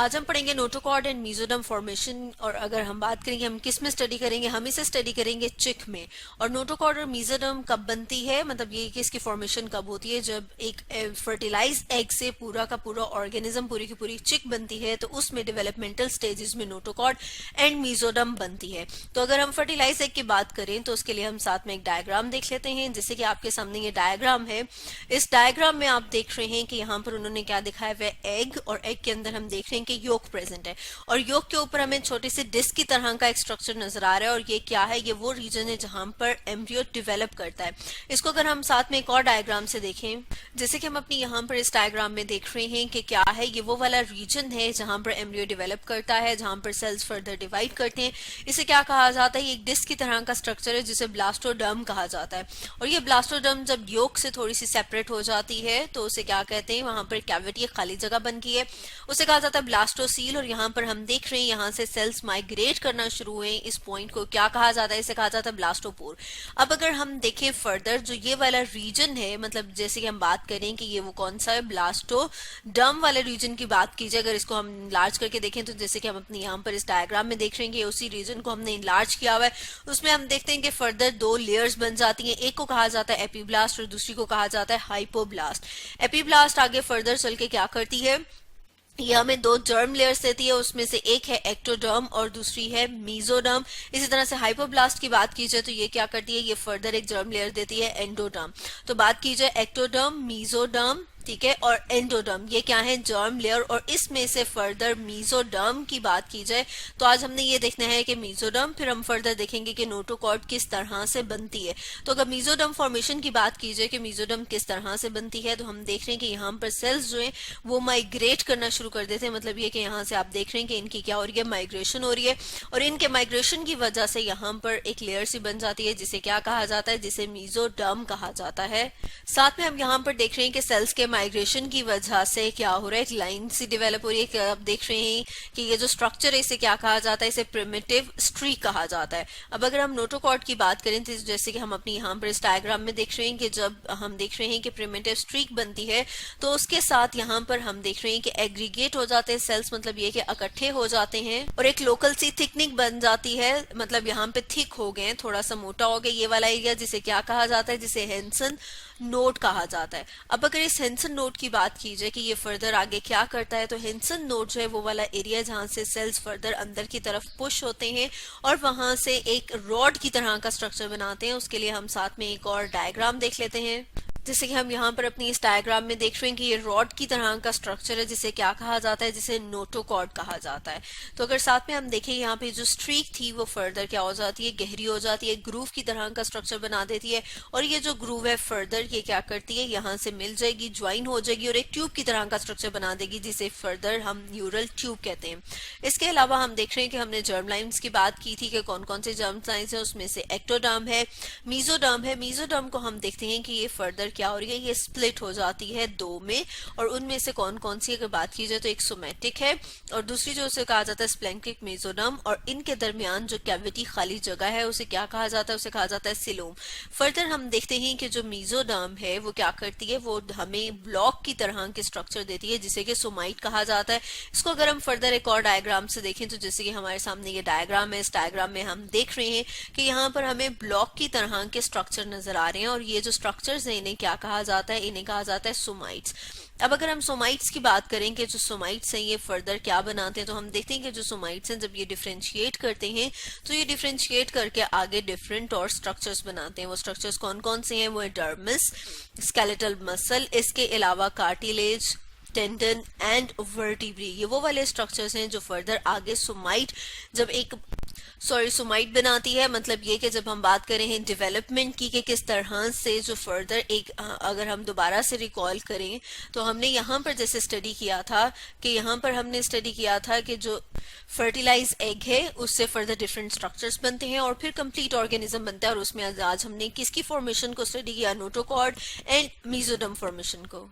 आज हम पढ़ेंगे नोटोकॉर्ड एंड मीजोडर्म फॉर्मेशन। और अगर हम बात करेंगे हम किस में स्टडी करेंगे, हम इसे स्टडी करेंगे चिक में। और नोटोकॉर्ड और मीजोडर्म कब बनती है, मतलब ये कि इसकी फॉर्मेशन कब होती है, जब एक फर्टिलाइज एग से पूरा का पूरा ऑर्गेनिज्म, पूरी की पूरी चिक बनती है, तो उसमें डेवलपमेंटल स्टेजेस में नोटोकॉर्ड एंड मीजोडर्म बनती है। तो अगर हम फर्टिलाइज एग की बात करें तो उसके लिए हम साथ में एक डायग्राम देख लेते हैं, जैसे कि आपके सामने ये डायग्राम है। इस डायग्राम में आप देख रहे हैं कि यहाँ पर उन्होंने क्या दिखाया हुआ है, एग, और एग के अंदर हम देख रहे हैं कि योक प्रेजेंट है, और योक के ऊपर हमें छोटे से डिस्क की तरह का एक स्ट्रक्चर नजर आ रहा है। और ये क्या है, ये वो रीजन है जहां पर एम्ब्रियो डेवलप करता है। इसको अगर हम साथ में एक और डायग्राम से देखें, जैसे कि हम अपनी यहाँ पर इस डायग्राम में देख रहे हैं कि क्या है, ये वो वाला रीजन है जहां पर एम्ब्रियो डेवलप करता है, जहां पर सेल्स फर्दर डिवाइड करते हैं। इसे क्या कहा जाता है, एक डिस्क की तरह का स्ट्रक्चर है जिसे ब्लास्टोडर्म कहा जाता है। और ये ब्लास्टोडर्म जब योक से थोड़ी सी सेपरेट हो जाती है तो उसे क्या कहते हैं, वहां पर कैविटी, खाली जगह बन गई है, उसे कहा जाता है ब्लास्टोसील। और यहाँ पर हम देख रहे हैं यहाँ से सेल्स माइग्रेट करना शुरू हुए। इस पॉइंट को क्या कहा जाता है, इसे कहा जाता है ब्लास्टोपोर। अब अगर हम देखें फर्दर, जो ये वाला रीजन है, मतलब जैसे कि हम बात करें कि ये वो कौन सा है, ब्लास्टोडर्म वाले रीजन की बात कीजिए, अगर इसको हम लार्ज करके देखें तो जैसे कि हम अपने यहाँ पर इस डायग्राम में देख रहे हैं कि उसी रीजन को हमने लार्ज किया हुआ है। उसमें हम देखते हैं कि फर्दर दो लेयर्स बन जाती हैं, एक को कहा जाता है एपीब्लास्ट और दूसरी को कहा जाता है हाइपोब्लास्ट। एपीब्लास्ट आगे फर्दर चल के क्या करती है, ये हमें दो जर्म लेयर्स देती है, उसमें से एक है एक्टोडर्म और दूसरी है मीजोडर्म। इसी तरह से हाइपोब्लास्ट की बात की जाए तो ये क्या करती है, ये फर्दर एक जर्म लेयर देती है एंडोडर्म। तो बात की जाए एक्टोडर्म, मीजोडर्म, ठीक है, और एंडोडर्म, ये क्या है, जर्म लेयर। और इसमें से फर्दर मीजोडर्म की बात की जाए तो आज हमने ये देखना है कि मीजोडर्म, फिर हम फर्दर देखेंगे कि नोटोकॉर्ड किस तरह से बनती है। तो अगर मीजोडर्म फॉर्मेशन की बात की जाए कि मीजोडर्म किस तरह से बनती है, तो हम देख रहे हैं कि यहाँ पर सेल्स जो है वो माइग्रेट करना शुरू कर देते हैं। मतलब ये कि यहाँ से आप देख रहे हैं कि इनकी क्या हो रही है, माइग्रेशन हो रही है। और इनके माइग्रेशन की वजह से यहाँ पर एक लेयर सी बन जाती है जिसे क्या कहा जाता है, जिसे मीजोडर्म कहा जाता है। साथ में हम यहाँ पर देख रहे हैं कि सेल्स के माइग्रेशन की वजह से क्या हो रहा है, एक लाइन सी डेवलप हो रही है। आप देख रहे हैं कि ये जो स्ट्रक्चर है इसे क्या कहा जाता है, इसे प्रिमिटिव स्ट्रीक कहा जाता है। अब अगर हम नोटोकॉर्ड की बात करें तो जैसे कि हम अपनी यहाँ पर इस डायग्राम में देख रहे हैं कि जब हम देख रहे हैं कि प्रिमिटिव स्ट्रीक बनती है तो उसके साथ यहाँ पर हम देख रहे हैं कि एग्रीगेट हो जाते हैं सेल्स, मतलब ये कि इकट्ठे हो जाते हैं और एक लोकल सी थिकनिंग बन जाती है। मतलब यहाँ पे थिक हो गए, थोड़ा सा मोटा हो गया ये वाला एरिया, जिसे क्या कहा जाता है, जिसे हेंसन नोड कहा जाता है। अब अगर इस हेंसन नोड की बात की जाए कि ये फर्दर आगे क्या करता है, तो हेंसन नोड जो है वो वाला एरिया जहां से सेल्स फर्दर अंदर की तरफ पुश होते हैं और वहां से एक रॉड की तरह का स्ट्रक्चर बनाते हैं। उसके लिए हम साथ में एक और डायग्राम देख लेते हैं, जैसे कि हम यहाँ पर अपनी इस डायग्राम में देख रहे हैं कि ये रॉड की तरह का स्ट्रक्चर है जिसे क्या कहा जाता है, जिसे नोटोकॉर्ड कहा जाता है। तो अगर साथ में हम देखें यहाँ पे जो स्ट्रीक थी वो फर्दर क्या हो जाती है, गहरी हो जाती है, ग्रूव की तरह का स्ट्रक्चर बना देती है। और ये जो ग्रूव है फर्दर ये क्या करती है, यहाँ से मिल जाएगी, ज्वाइन हो जाएगी और एक ट्यूब की तरह का स्ट्रक्चर बना देगी जिसे फर्दर हम न्यूरल ट्यूब कहते हैं। इसके अलावा हम देख रहे हैं कि हमने जर्म लाइन्स की बात की थी कि कौन कौन से जर्म लाइन्स है, उसमें से एक्टोडर्म है, मीजोडर्म है। मीजोडर्म को हम देखते हैं कि ये फर्दर क्या हो रही है, ये स्प्लिट हो जाती है दो में। और उनमें से कौन कौन सी अगर बात की जाए तो एक सोमेटिक है और दूसरी जो उसे कहा जाता है स्प्लेंकिक मेसोडर्म। और इनके दरमियान जो कैविटी, खाली जगह है, उसे क्या कहा जाता है, उसे कहा जाता है सिलोम। फर्दर हम देखते हैं कि जो मेसोडर्म है वो क्या करती है, वो हमें ब्लॉक की तरह के स्ट्रक्चर देती है जिसे कि सोमाइट कहा जाता है। इसको अगर हम फर्दर एक और डायग्राम से देखें तो जैसे कि हमारे सामने ये डायग्राम है, इस डायग्राम में हम देख रहे हैं कि यहाँ पर हमें ब्लॉक की तरह के स्ट्रक्चर नजर आ रहे हैं। और ये जो स्ट्रक्चर्स हैं इन्हें क्या कहा जाता है, इन्हें कहा जाता है सोमाइट्स। अब अगर हम सोमाइट्स की बात करें कि जो सोमाइट्स हैं ये फर्दर क्या बनाते हैं, तो हम देखते हैं कि जो सोमाइट्स हैं जब ये डिफरेंशिएट करते हैं तो ये डिफरेंशिएट करके आगे डिफरेंट और स्ट्रक्चर्स बनाते हैं। वो स्ट्रक्चर्स कौन कौन से हैं, वो है डर्मिस, स्केलेटल मसल, इसके अलावा कार्टिलेज, टेंडन एंड वर्टिब्री। ये वो वाले स्ट्रक्चर्स हैं जो फर्दर आगे सोमाइट जब एक सोमाइट बनाती है। मतलब ये कि जब हम बात करें हैं डेवलपमेंट की कि किस तरह से जो फर्दर एक अगर हम दोबारा से रिकॉल करें तो हमने यहाँ पर जैसे स्टडी किया था कि यहाँ पर हमने स्टडी किया था कि जो फर्टिलाइज एग है उससे फर्दर डिफरेंट स्ट्रक्चर्स बनते हैं और फिर कंप्लीट ऑर्गेनिज्म बनता है। और उसमें आज हमने किसकी फॉर्मेशन को स्टडी किया, नोटोकॉर्ड एंड मीजोडर्म फॉर्मेशन को।